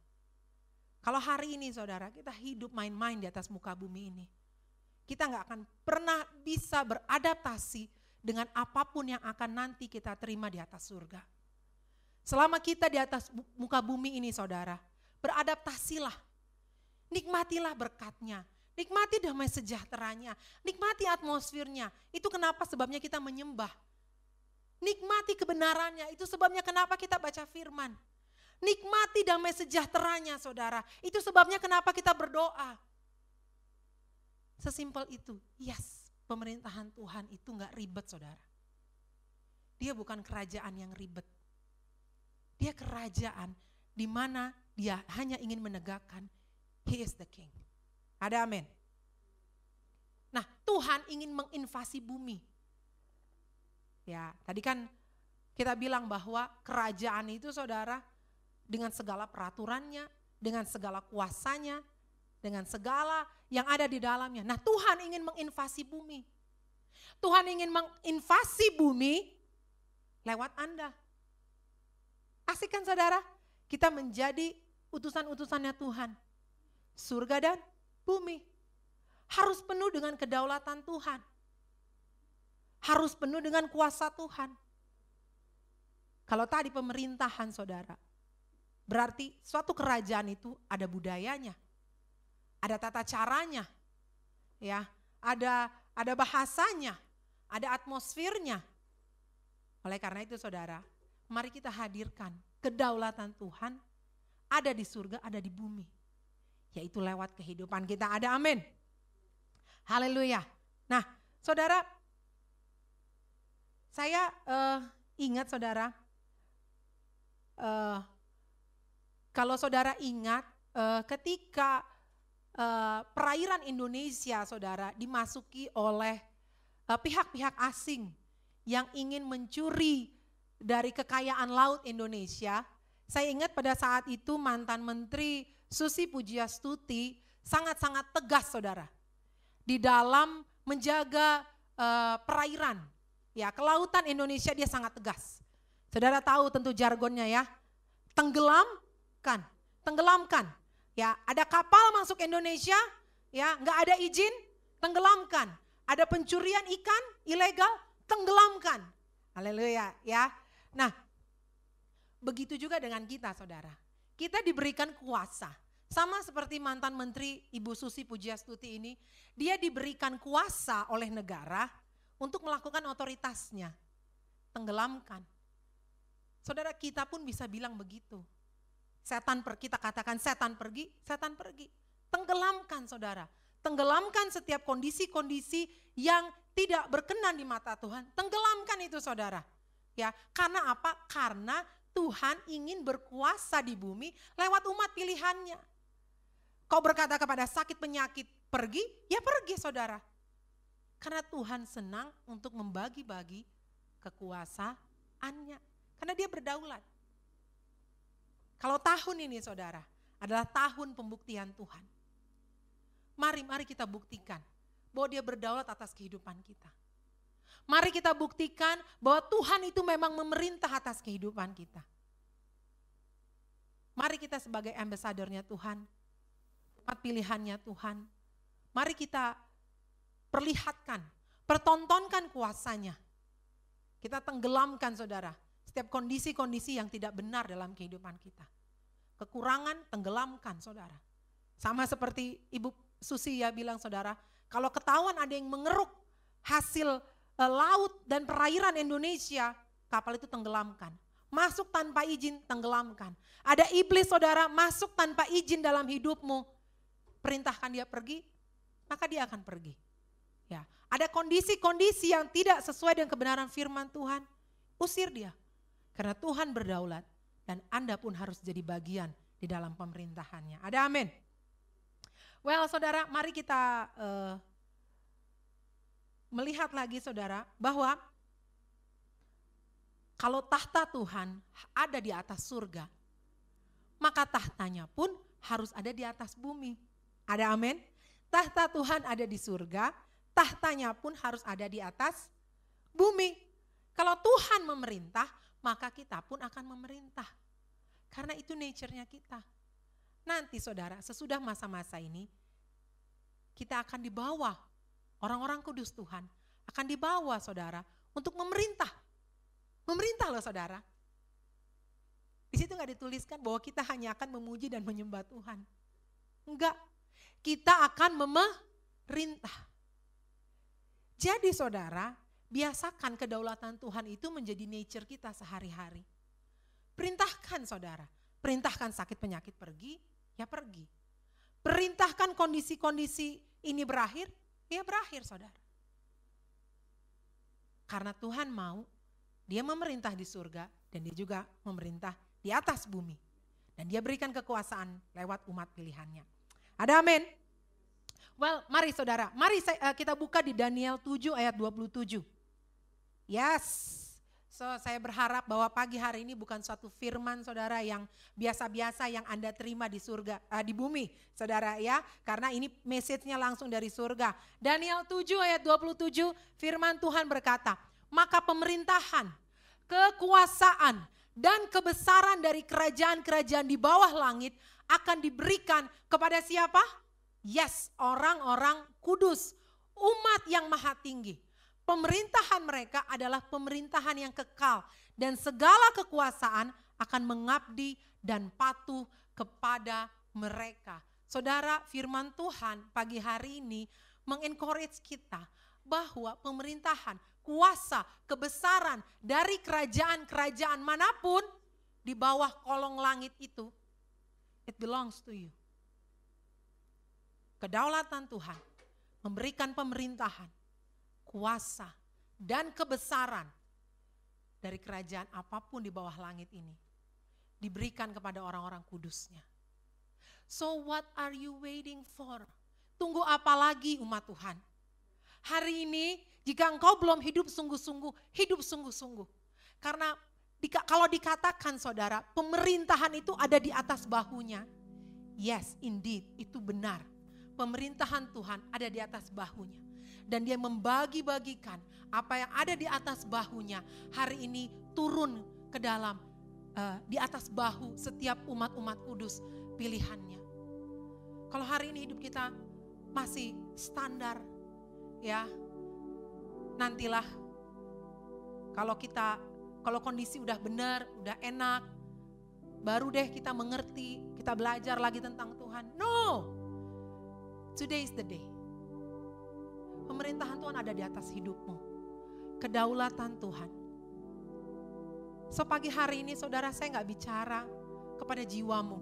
Kalau hari ini saudara kita hidup main-main di atas muka bumi ini, kita nggak akan pernah bisa beradaptasi dengan apapun yang akan nanti kita terima di atas surga. Selama kita di atas muka bumi ini saudara, beradaptasilah, nikmatilah berkatnya, nikmati damai sejahteranya, nikmati atmosfernya. Itu kenapa sebabnya kita menyembah. Nikmati kebenarannya, itu sebabnya kenapa kita baca firman. Nikmati damai sejahteranya saudara, itu sebabnya kenapa kita berdoa. Sesimpel itu, yes, pemerintahan Tuhan itu gak ribet saudara. Dia bukan kerajaan yang ribet. Dia kerajaan di mana dia hanya ingin menegakkan He is the King. Ada amin. Nah, Tuhan ingin menginvasi bumi. Ya, tadi kan kita bilang bahwa kerajaan itu saudara dengan segala peraturannya, dengan segala kuasanya, dengan segala yang ada di dalamnya. Nah, Tuhan ingin menginvasi bumi. Tuhan ingin menginvasi bumi lewat Anda. Asik kan saudara? Kita menjadi utusan-utusannya Tuhan. Surga dan bumi. Harus penuh dengan kedaulatan Tuhan. Harus penuh dengan kuasa Tuhan. Kalau tadi pemerintahan saudara, berarti suatu kerajaan itu ada budayanya. Ada tata caranya. Ya, ada bahasanya, ada atmosfernya. Oleh karena itu saudara, mari kita hadirkan kedaulatan Tuhan ada di surga, ada di bumi. Yaitu lewat kehidupan kita. Ada amin. Haleluya. Nah saudara, saya ingat saudara, kalau saudara ingat ketika perairan Indonesia saudara dimasuki oleh pihak-pihak asing yang ingin mencuri dari kekayaan laut Indonesia. Saya ingat pada saat itu mantan Menteri Susi Pujiastuti sangat-sangat tegas saudara. Di dalam menjaga perairan, ya kelautan Indonesia dia sangat tegas. Saudara tahu tentu jargonnya ya, tenggelamkan. Ya ada kapal masuk Indonesia, ya nggak ada izin, tenggelamkan. Ada pencurian ikan ilegal, tenggelamkan. Haleluya ya. Nah, begitu juga dengan kita saudara. Kita diberikan kuasa. Sama seperti mantan Menteri Ibu Susi Pujiastuti ini, dia diberikan kuasa oleh negara untuk melakukan otoritasnya. Tenggelamkan. Saudara, kita pun bisa bilang begitu. Kita katakan setan pergi, setan pergi. Tenggelamkan saudara. Tenggelamkan setiap kondisi-kondisi yang tidak berkenan di mata Tuhan. Tenggelamkan itu saudara. Ya, karena apa? Karena Tuhan ingin berkuasa di bumi lewat umat pilihannya. Kau berkata kepada sakit penyakit pergi, ya pergi saudara. Karena Tuhan senang untuk membagi-bagi kekuasaannya. Karena dia berdaulat. Kalau tahun ini saudara adalah tahun pembuktian Tuhan. Mari kita buktikan bahwa dia berdaulat atas kehidupan kita. Mari kita buktikan bahwa Tuhan itu memang memerintah atas kehidupan kita. Mari kita sebagai ambasadornya Tuhan, umat pilihannya Tuhan, mari kita perlihatkan, pertontonkan kuasanya. Kita tenggelamkan saudara, setiap kondisi-kondisi yang tidak benar dalam kehidupan kita. Kekurangan tenggelamkan saudara. Sama seperti Ibu Susi ya bilang saudara, kalau ketahuan ada yang mengeruk hasil laut dan perairan Indonesia, kapal itu tenggelamkan. Masuk tanpa izin, tenggelamkan. Ada iblis saudara masuk tanpa izin dalam hidupmu, perintahkan dia pergi, maka dia akan pergi. Ya, ada kondisi-kondisi yang tidak sesuai dengan kebenaran firman Tuhan, usir dia. Karena Tuhan berdaulat dan Anda pun harus jadi bagian di dalam pemerintahannya. Ada amin. Well saudara, mari kita melihat lagi saudara bahwa kalau tahta Tuhan ada di atas surga, maka tahtanya pun harus ada di atas bumi. Ada amin? Tahta Tuhan ada di surga, tahtanya pun harus ada di atas bumi. Kalau Tuhan memerintah, maka kita pun akan memerintah. Karena itu nature-nya kita. nanti saudara, sesudah masa-masa ini, kita akan dibawa, orang-orang kudus Tuhan, akan dibawa saudara, untuk memerintah. Memerintah loh saudara. Di situ gak dituliskan bahwa kita hanya akan memuji dan menyembah Tuhan. Enggak, kita akan memerintah. Jadi saudara, biasakan kedaulatan Tuhan itu menjadi nature kita sehari-hari. Perintahkan saudara, perintahkan sakit penyakit pergi, ya pergi. Perintahkan kondisi-kondisi ini berakhir, ya berakhir saudara. Karena Tuhan mau, dia memerintah di surga dan dia juga memerintah di atas bumi. Dan dia berikan kekuasaan lewat umat pilihannya. Ada amin? Well, mari saudara, mari kita buka di Daniel 7 ayat 27. Yes, so saya berharap bahwa pagi hari ini bukan suatu firman saudara yang biasa-biasa yang Anda terima di surga, di bumi saudara ya. Karena ini message-nya langsung dari surga. Daniel 7 ayat 27 firman Tuhan berkata, maka pemerintahan, kekuasaan, dan kebesaran dari kerajaan-kerajaan di bawah langit akan diberikan kepada siapa? Yes, orang-orang kudus, umat yang maha tinggi. Pemerintahan mereka adalah pemerintahan yang kekal dan segala kekuasaan akan mengabdi dan patuh kepada mereka. Saudara, firman Tuhan pagi hari ini mengencourage kita bahwa pemerintahan, kuasa, kebesaran dari kerajaan-kerajaan manapun di bawah kolong langit itu, it belongs to you. Kedaulatan Tuhan memberikan pemerintahan, kuasa, dan kebesaran dari kerajaan apapun di bawah langit ini diberikan kepada orang-orang kudusnya. So what are you waiting for? Tunggu apa lagi umat Tuhan? Hari ini jika engkau belum hidup sungguh-sungguh, hidup sungguh-sungguh. Karena kalau dikatakan saudara, pemerintahan itu ada di atas bahunya. Yes, indeed, itu benar. Pemerintahan Tuhan ada di atas bahunya. Dan dia membagi-bagikan apa yang ada di atas bahunya. Hari ini turun ke dalam, di atas bahu setiap umat-umat kudus pilihannya. Kalau hari ini hidup kita masih standar, ya nantilah kalau kondisi udah benar, udah enak, baru deh kita mengerti, kita belajar lagi tentang Tuhan. No, today is the day. Pemerintahan Tuhan ada di atas hidupmu, kedaulatan Tuhan. So pagi hari ini saudara, saya gak bicara kepada jiwamu,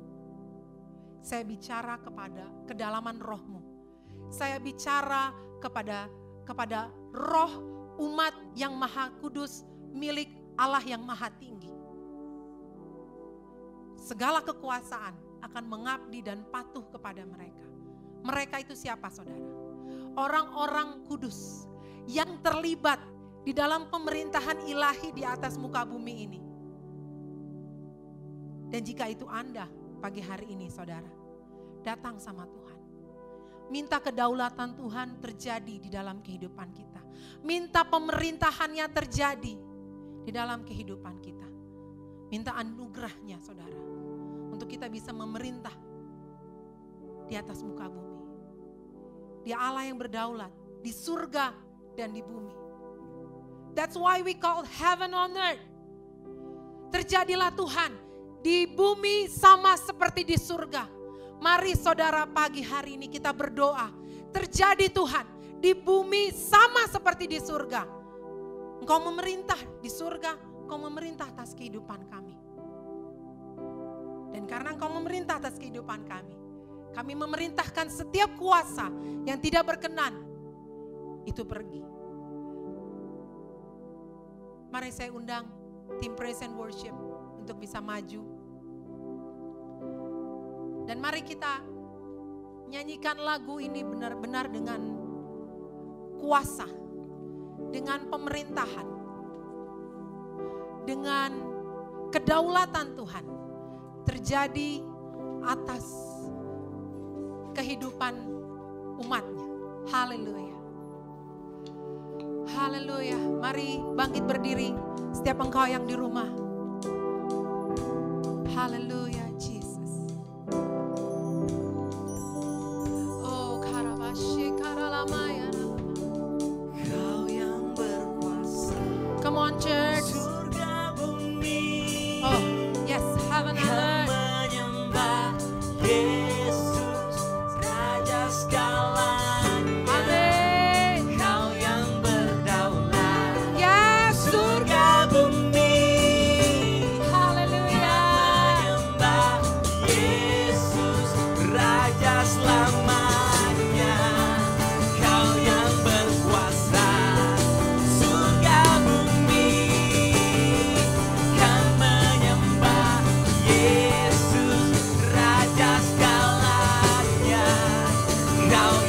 saya bicara kepada kedalaman rohmu. Saya bicara kepada roh umat yang maha kudus milik Allah yang maha tinggi. Segala kekuasaan akan mengabdi dan patuh kepada mereka. Mereka itu siapa saudara? Orang-orang kudus yang terlibat di dalam pemerintahan ilahi di atas muka bumi ini. Dan jika itu Anda pagi hari ini saudara, datang sama Tuhan. Minta kedaulatan Tuhan terjadi di dalam kehidupan kita. Minta pemerintahannya terjadi di dalam kehidupan kita. Minta anugerahnya saudara, untuk kita bisa memerintah di atas muka bumi. Dia Allah yang berdaulat di surga dan di bumi. That's why we call heaven on earth. Terjadilah Tuhan di bumi sama seperti di surga. Mari saudara pagi hari ini kita berdoa. Terjadi Tuhan di bumi sama seperti di surga. Engkau memerintah di surga, Engkau memerintah atas kehidupan kami. Dan karena Engkau memerintah atas kehidupan kami memerintahkan setiap kuasa yang tidak berkenan itu pergi. Mari saya undang tim praise and worship untuk bisa maju. Dan mari kita nyanyikan lagu ini benar-benar dengan kuasa, dengan pemerintahan, dengan kedaulatan Tuhan terjadi atas kehidupan umatnya. Haleluya. Haleluya. Mari bangkit berdiri setiap engkau yang di rumah. Haleluya, Jesus.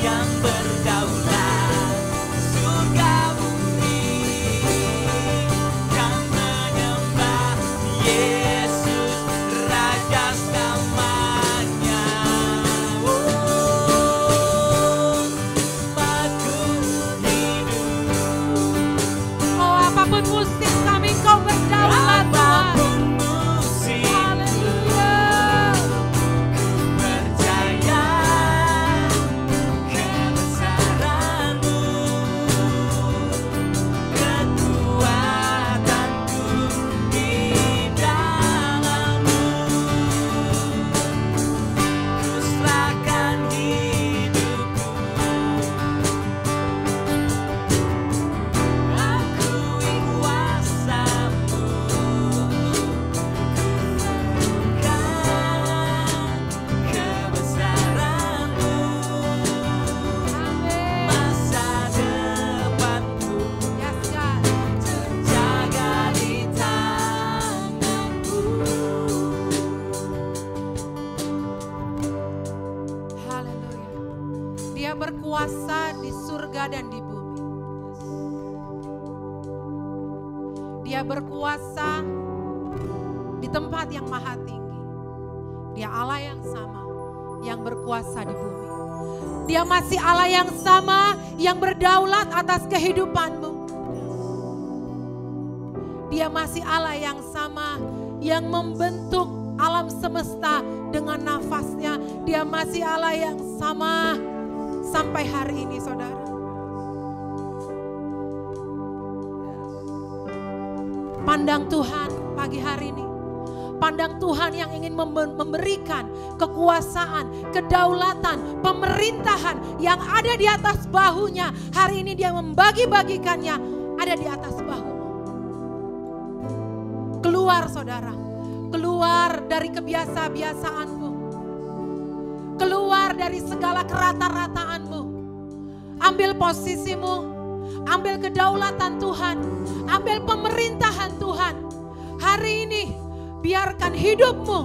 yang berdaulat surga bumi, kan menyembah Yesus Raja selamanya. Paku hidup, Oh, apapun musim kami, Engkau berdaulat Tuhan. apapun musim Haleluya. percaya kebesaran-Mu, kekuatan-Ku di dalam-Mu. Ku serahkan hidupku, akui kuasa-Mu, kebesaran-Mu, Amin. masa depanku Yes, God. terjaga di tangan-Mu. Haleluya. Dia berkuasa di surga dan di bumi. Dia berkuasa di tempat yang maha tinggi. Dia Allah yang sama yang berkuasa di bumi. Dia masih Allah yang sama yang berdaulat atas kehidupanmu. Dia masih Allah yang sama yang membentuk alam semesta dengan nafasnya. Dia masih Allah yang sama sampai hari ini, saudara. Pandang Tuhan pagi hari ini. Pandang Tuhan yang ingin memberikan kekuasaan, kedaulatan, pemerintahan yang ada di atas bahunya. Hari ini dia membagi-bagikannya ada di atas bahumu. Keluar saudara, keluar dari kebiasa-biasaanmu. Keluar dari segala kerata-rataanmu. Ambil posisimu, ambil kedaulatan Tuhan, ambil pemerintahan Tuhan. Hari ini biarkan hidupmu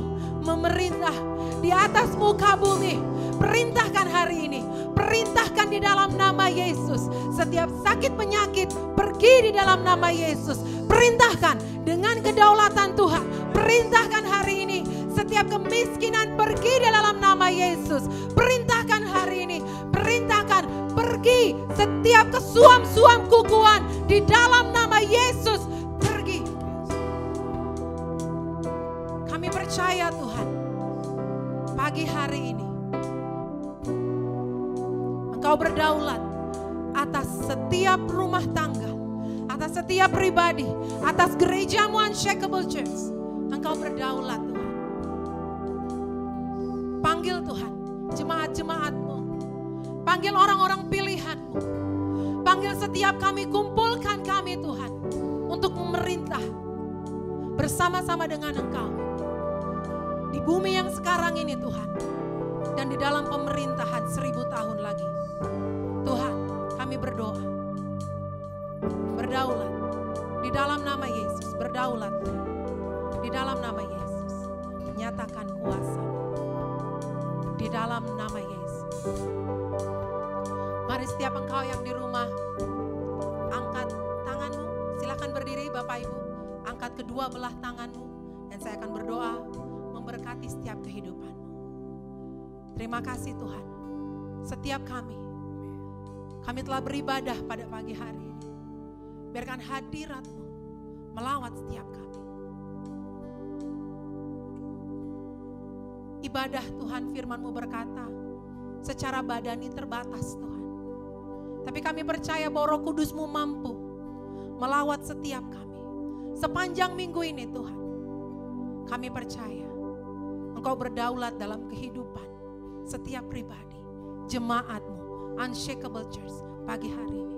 memerintah di atas muka bumi. Perintahkan hari ini, perintahkan di dalam nama Yesus. Setiap sakit penyakit pergi di dalam nama Yesus. Perintahkan dengan kedaulatan Tuhan. Perintahkan hari ini setiap kemiskinan pergi di dalam nama Yesus. Perintahkan hari ini, perintahkan pergi setiap kesuam-suam kukuan di dalam nama Yesus. Pergi. Kami percaya Tuhan, pagi hari ini Engkau berdaulat atas setiap rumah tangga, atas setiap pribadi, atas gerejamu Unshakable Church. Engkau berdaulat Tuhan. Panggil Tuhan jemaat-jemaat-Mu, panggil orang-orang pilihan-Mu, panggil setiap kami, kumpulkan kami Tuhan untuk memerintah bersama-sama dengan Engkau di bumi yang sekarang ini Tuhan, dan di dalam pemerintahan 1000 tahun lagi. Tuhan, kami berdoa, berdaulat di dalam nama Yesus, berdaulat di dalam nama Yesus, nyatakan kuasa di dalam nama Yesus. Mari setiap engkau yang di rumah, angkat tanganmu, silakan berdiri Bapak Ibu, angkat kedua belah tanganmu, dan saya akan berdoa memberkati setiap kehidupanmu. Terima kasih Tuhan, setiap kami telah beribadah pada pagi hari ini. Biarkan hadirat-Mu melawat setiap kami. Ibadah Tuhan, firman-Mu berkata, secara badani terbatas Tuhan. Tapi kami percaya bahwa Roh Kudus-Mu mampu melawat setiap kami. Sepanjang minggu ini Tuhan, kami percaya Engkau berdaulat dalam kehidupan setiap pribadi, jemaat-Mu, Unshakable Church pagi hari ini.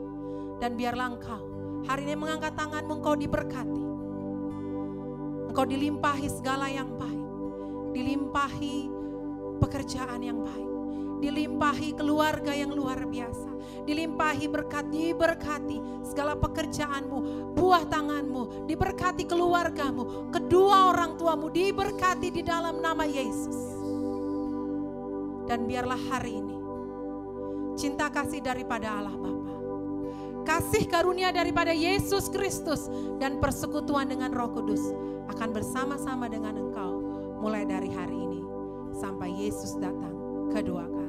Dan biarlah Engkau hari ini mengangkat tangan-Mu, Engkau diberkati. Engkau dilimpahi segala yang baik, dilimpahi pekerjaan yang baik, dilimpahi keluarga yang luar biasa, dilimpahi berkat, diberkati segala pekerjaanmu, buah tanganmu, diberkati keluargamu, kedua orang tuamu diberkati di dalam nama Yesus. Dan biarlah hari ini cinta kasih daripada Allah Bapa, kasih karunia daripada Yesus Kristus, dan persekutuan dengan Roh Kudus akan bersama-sama dengan engkau mulai dari hari ini sampai Yesus datang kedua kali.